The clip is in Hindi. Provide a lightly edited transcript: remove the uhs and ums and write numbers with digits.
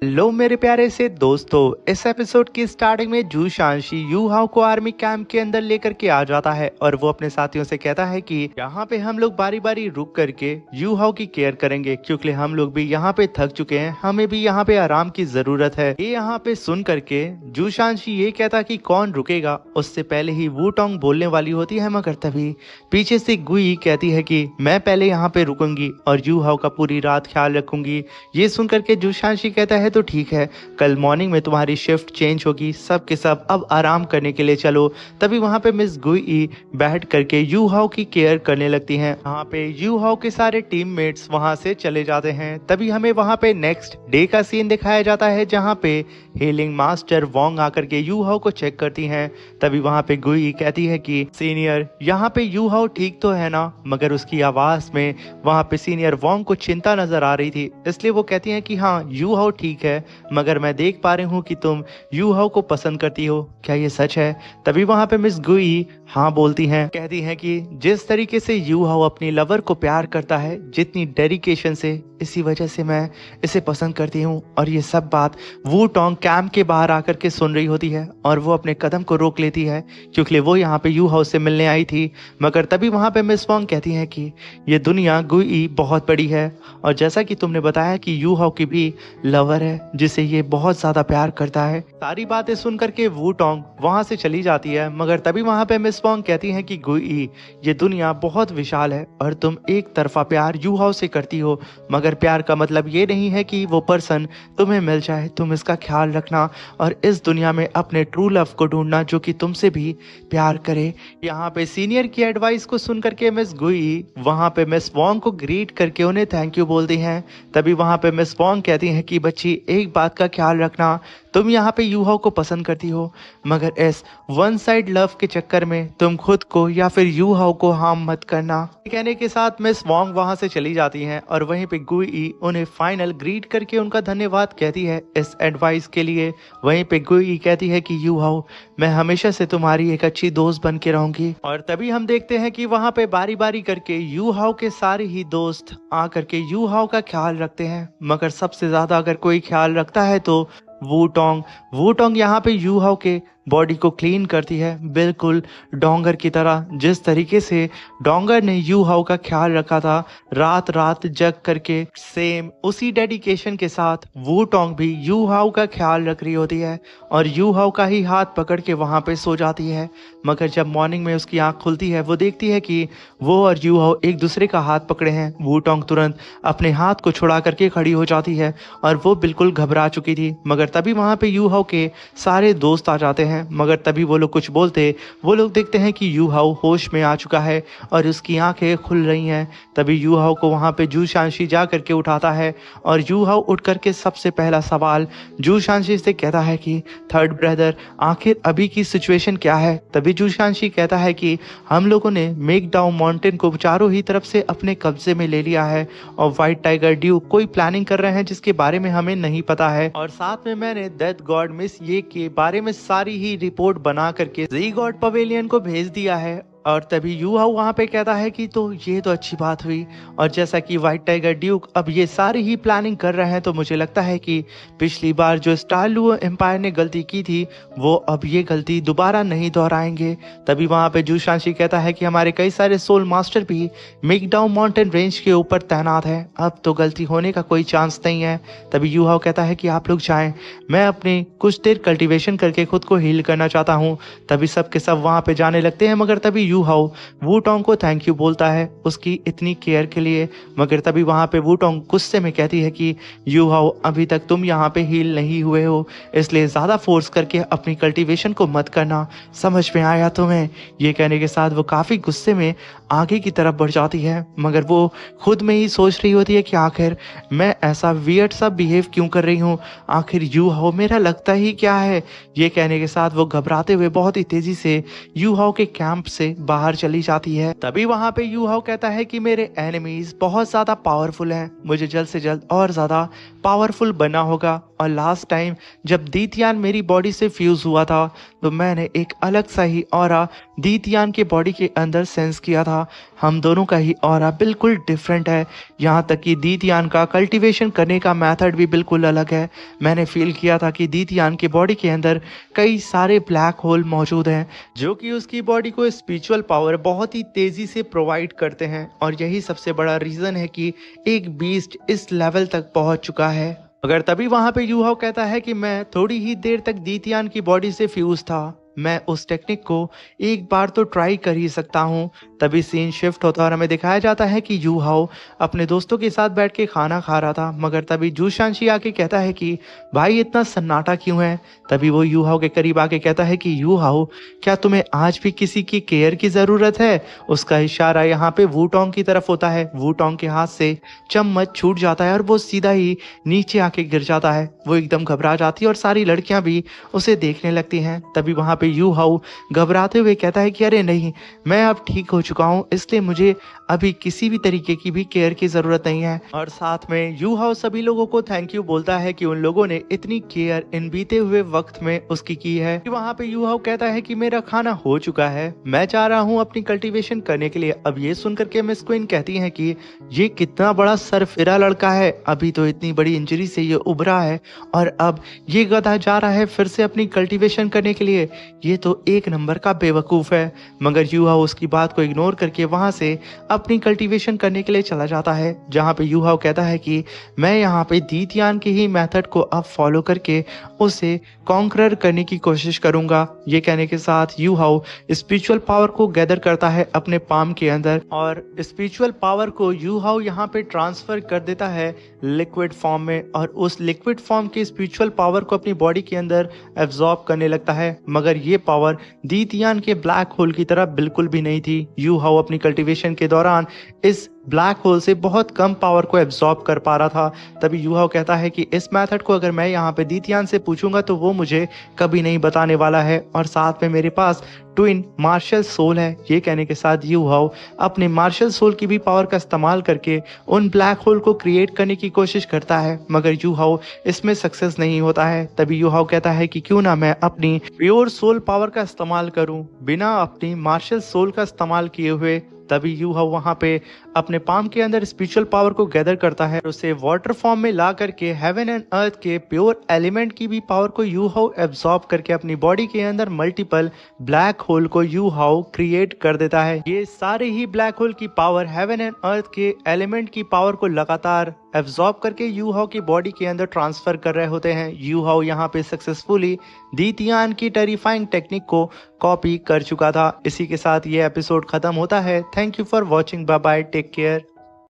लो मेरे प्यारे से दोस्तों, इस एपिसोड की स्टार्टिंग में जू शांशी यू हाओ को आर्मी कैंप के अंदर लेकर के आ जाता है और वो अपने साथियों से कहता है कि यहाँ पे हम लोग बारी बारी रुक करके यू हाओ की केयर करेंगे क्योंकि हम लोग भी यहाँ पे थक चुके हैं, हमें भी यहाँ पे आराम की जरूरत है। ये यहाँ पे सुन करके जू शांशी ये कहता कि कौन रुकेगा, उससे पहले ही वू टोंग बोलने वाली होती है, मगर तभी पीछे से गुई कहती है कि मैं पहले यहाँ पे रुकूंगी और यू हाओ का पूरी रात ख्याल रखूंगी। ये सुन करके जू शांशी कहता है तो ठीक है, कल मॉर्निंग में तुम्हारी शिफ्ट चेंज होगी, सब के सब अब आराम करने के लिए चलो। तभी वहां पे मिस गुई बैठ करके यू हाओ की केयर करने लगती हैं। वहां पे यू हाओ के सारे टीममेट्स वहां से चले जाते हैं। तभी हमें वहां पे नेक्स्ट डे का सीन दिखाया जाता है जहां पे हीलिंग मास्टर वोंग आकर के यू हाओ को चेक करती हैं। तभी वहां पे गुई कहती है कि सीनियर यहाँ पे यू हाओ ठीक तो है ना, मगर उसकी आवाज में वहां पे सीनियर वोंग को चिंता नजर आ रही थी, इसलिए वो कहती हैं कि हाँ यू हाओ ठीक है, मगर मैं देख पा रही हूँ कि तुम यू हाओ को पसंद करती हो, क्या ये सच है? तभी वहां पे मिस गुई हाँ बोलती हैं, कहती हैं कि जिस तरीके से यू हाओ अपनी लवर को प्यार करता है, जितनी डेडिकेशन से, इसी वजह से मैं इसे पसंद करती हूँ। और ये सब बात वू टोंग कैंप के बाहर आकर के सुन रही होती है और वो अपने कदम को रोक लेती है क्योंकि वो यहाँ पे यू हाओ से मिलने आई थी। मगर तभी वहां पे मिस वोंग कहती हैं कि ये दुनिया गुई बहुत बड़ी है और जैसा कि तुमने बताया कि यू हाओ की भी लवर है जिसे ये बहुत ज्यादा प्यार करता है। सारी बातें सुन करके वू टोंग वहां से चली जाती है, मगर तभी वहां पे मिस वोंग कहती हैं कि गुई ये दुनिया बहुत विशाल है और तुम एक तरफा प्यार यू हाओ से करती हो, मगर प्यार का मतलब ये नहीं है कि वो पर्सन तुम्हें मिल जाए, तुम इसका ख्याल रखना और इस दुनिया में अपने ट्रू लव को ढूंढना जो कि तुमसे भी प्यार करे। यहाँ पे सीनियर की एडवाइस को सुन करके मिस गुई वहां पे मिस वोंग को ग्रीट करके उन्हें थैंक यू बोलती हैं। तभी वहां पे मिस वोंग कहती हैं कि बच्ची एक बात का ख्याल रखना, तुम यहाँ पे यू हाओ को पसंद करती हो, मगर इस वन साइड लव के चक्कर में तुम खुद को या फिर यू हाओ को हार्म मत करना। कहने के साथ मिस वोंग वहां से चली जाती हैं और वहीं पे गुई उन्हें फाइनल ग्रीट करके उनका धन्यवाद कहती है इस एडवाइस के लिए। वहीं पे गुई कहती है कि यू हाओ मैं हमेशा से तुम्हारी एक अच्छी दोस्त बन के रहूंगी। और तभी हम देखते हैं कि वहां पे बारी बारी करके यू हाओ के सारे ही दोस्त आकर के यू हाओ का ख्याल रखते हैं, मगर सबसे ज्यादा अगर कोई ख्याल रखता है तो वू टोंग यहाँ पे यू हाओ के बॉडी को क्लीन करती है, बिल्कुल डोंगर की तरह। जिस तरीके से डोंगर ने यू हाओ का ख्याल रखा था रात रात जग करके, सेम उसी डेडिकेशन के साथ वू टोंग भी यू हाओ का ख्याल रख रही होती है और यू हाओ का ही हाथ पकड़ के वहां पे सो जाती है। मगर जब मॉर्निंग में उसकी आंख खुलती है वो देखती है कि वो और यू हाओ एक दूसरे का हाथ पकड़े हैं। वू टोंग तुरंत अपने हाथ को छुड़ा करके खड़ी हो जाती है और वो बिल्कुल घबरा चुकी थी। मगर तभी वहां पे यू हाओ के सारे दोस्त आ जाते हैं, मगर तभी वो लोग कुछ बोलते, वो लोग देखते हैं कि यू हाओ होश में आ चुका है और उसकी आंखें खुल रही हैं। तभी यू हाओ को वहां पे जू शांशी जा करके उठाता है और यू हाओ उठ करके सबसे पहला सवाल जू शांशी से कहता है कि थर्ड ब्रदर आखिर अभी की सिचुएशन क्या है। तभी जू शांशी कहता है कि हम लोगों ने मेक डाउन माउंटेन को चारों ही तरफ से अपने कब्जे में ले लिया है और व्हाइट टाइगर ड्यूक कोई प्लानिंग कर रहे हैं जिसके बारे में हमें नहीं पता है। और साथ में मैंने डेथ गॉड मिस ये के बारे में सारी ही रिपोर्ट बना करके जी गॉड पवेलियन को भेज दिया है। और तभी यू हाओ वहां पे कहता है कि तो ये तो अच्छी बात हुई, और जैसा कि व्हाइट टाइगर ड्यूक अब ये सारी ही प्लानिंग कर रहे हैं तो मुझे लगता है कि पिछली बार जो स्टार लुओ एम्पायर ने गलती की थी वो अब ये गलती दोबारा नहीं दोहराएंगे। तभी वहां पे जू शांशी कहता है कि हमारे कई सारे सोल मास्टर भी मेकडाउन माउंटेन रेंज के ऊपर तैनात है, अब तो गलती होने का कोई चांस नहीं है। तभी यू हाओ कहता है कि आप लोग जाएं, मैं अपनी कुछ देर कल्टीवेशन करके खुद को हील करना चाहता हूँ। तभी सब के सब वहां पे जाने लगते हैं, मगर तभी यू हाओ वू टोंग को थैंक यू बोलता है उसकी इतनी केयर के लिए। मगर तभी वहां पे वू टोंग गुस्से में कहती है कि यू हाओ अभी तक तुम यहाँ पे हील नहीं हुए हो, इसलिए ज्यादा फोर्स करके अपनी कल्टीवेशन को मत करना, समझ में आया तुम्हें? ये कहने के साथ वो काफी गुस्से में आगे की तरफ बढ़ जाती है, मगर वो खुद में ही सोच रही होती है कि आखिर मैं ऐसा वियर्ड सा बिहेव क्यों कर रही हूँ, आखिर यू हाओ मेरा लगता ही क्या है। ये कहने के साथ वो घबराते हुए बहुत ही तेजी से यू हाओ के कैंप से बाहर चली जाती है। तभी वहां पे यू हाओ कहता है कि मेरे एनिमीज बहुत ज्यादा पावरफुल हैं, मुझे जल्द से जल्द और ज्यादा पावरफुल बनना होगा। और लास्ट टाइम जब दीतियान मेरी बॉडी से फ्यूज हुआ था तो मैंने एक अलग सा ही ऑरा दीतियान के बॉडी के अंदर सेंस किया था। हम दोनों का ही ऑरा बिल्कुल डिफरेंट है, यहाँ तक कि दीतियान का कल्टीवेशन करने का मेथड भी बिल्कुल अलग है। मैंने फील किया था कि दीतियान के बॉडी के अंदर कई सारे ब्लैक होल मौजूद हैं जो कि उसकी बॉडी को स्पिरिचुअल पावर बहुत ही तेजी से प्रोवाइड करते हैं, और यही सबसे बड़ा रीजन है कि एक बीस्ट इस लेवल तक पहुंच चुका है। मगर तभी वहां पे यूहाओ कहता है कि मैं थोड़ी ही देर तक दीतियान की बॉडी से फ्यूज था, मैं उस टेक्निक को एक बार तो ट्राई कर ही सकता हूँ। तभी सीन शिफ्ट होता है और हमें दिखाया जाता है कि यूहाओ अपने दोस्तों के साथ बैठ के खाना खा रहा था। मगर तभी जू शांशी आके कहता है कि भाई इतना सन्नाटा क्यों है। तभी वो यूहाओ के करीब आके कहता है कि यूहाओ, क्या तुम्हें आज भी किसी की केयर की जरूरत है। उसका इशारा यहाँ पे वूटोंग की तरफ होता है। वूटोंग के हाथ से चम्मच छूट जाता है और वो सीधा ही नीचे आके गिर जाता है। वो एकदम घबरा जाती है और सारी लड़कियां भी उसे देखने लगती हैं। तभी वहां पे यूहाओ घबराते हुए कहता है कि अरे नहीं, मैं अब ठीक हो चुका हूँ, इसलिए मुझे अभी किसी भी तरीके की भी केयर की जरूरत नहीं है। और साथ में यूहाओ सभी लोगों को थैंक यू बोलता है कि उन लोगों ने इतनी केयर इन बीते हुए वक्त में उसकी की है। वहां पे यूहाओ कहता है कि मेरा खाना हो चुका है, मैं चाह रहा हूँ अपनी कल्टीवेशन करने के लिए। अब ये सुनकर के मिस क्वीन कहती है कि ये कितना बड़ा सरफिरा लड़का है, अभी तो इतनी बड़ी इंजरी से ये उभरा है और अब ये गधा जा रहा है फिर से अपनी कल्टीवेशन करने के लिए। ये तो एक नंबर का बेवकूफ है। मगर यूहाओ उसकी बात को इग्नोर करके वहां से अपनी कल्टीवेशन करने के लिए चला जाता है, जहां पे यूहाओ कहता है कि मैं यहाँ पे दीतियान के ही मेथड को अब फॉलो करके उसे कॉन्करर करने की कोशिश करूंगा। ये कहने के साथ यूहाओ स्पिरिचुअल पावर को गैदर करता है अपने पाम के अंदर, और स्पिरिचुअल पावर को यूहाओ यहाँ पे ट्रांसफर कर देता है लिक्विड फॉर्म में, और उस लिक्विड फॉर्म की स्पिरिचुअल पावर को अपनी बॉडी के अंदर एब्जॉर्ब करने लगता है। मगर ये पावर दीतियान के ब्लैक होल की तरह बिल्कुल भी नहीं थी। यूहाओ अपनी कल्टीवेशन के दौरान इस ब्लैक होल से बहुत कम पावर को एब्जॉर्ब कर पा रहा था। तभी यूहाओ कहता है कि इस मेथड को अगर मैं यहाँ पे दीतियान से पूछूंगा तो वो मुझे कभी नहीं बताने वाला है, और साथ में मेरे पास ट्विन मार्शल सोल है। ये कहने के साथ यूहाओ अपने मार्शल सोल की भी पावर का इस्तेमाल करके उन ब्लैक होल को क्रिएट करने की कोशिश करता है, मगर यूहाओ इसमें सक्सेस नहीं होता है। तभी यूहाओ कहता है कि क्यों ना मैं अपनी प्योर सोल पावर का इस्तेमाल करूं बिना अपनी मार्शल सोल का इस्तेमाल किए हुए। तभी यूहाओ वहां पे अपने पाम के अंदर स्पिरिचुअल पावर को गैदर करता है, उसे वाटर फॉर्म में ला करके हेवन एंड अर्थ के प्योर एलिमेंट की भी पावर को यूहाओ एब्जॉर्ब करके अपनी बॉडी के अंदर मल्टीपल ब्लैक होल को यूहाओ क्रिएट कर देता है। ये सारे ही ब्लैक होल की पावर हेवन एंड अर्थ के एलिमेंट की पावर को लगातार एब्जॉर्ब करके यूहाओ की बॉडी के अंदर ट्रांसफर कर रहे होते हैं। यूहाओ यहाँ पे सक्सेसफुली दीतियान की टेरिफाइंग टेक्निक को कॉपी कर चुका था। इसी के साथ ये एपिसोड खत्म होता है। Thank you for watching, bye bye, take care.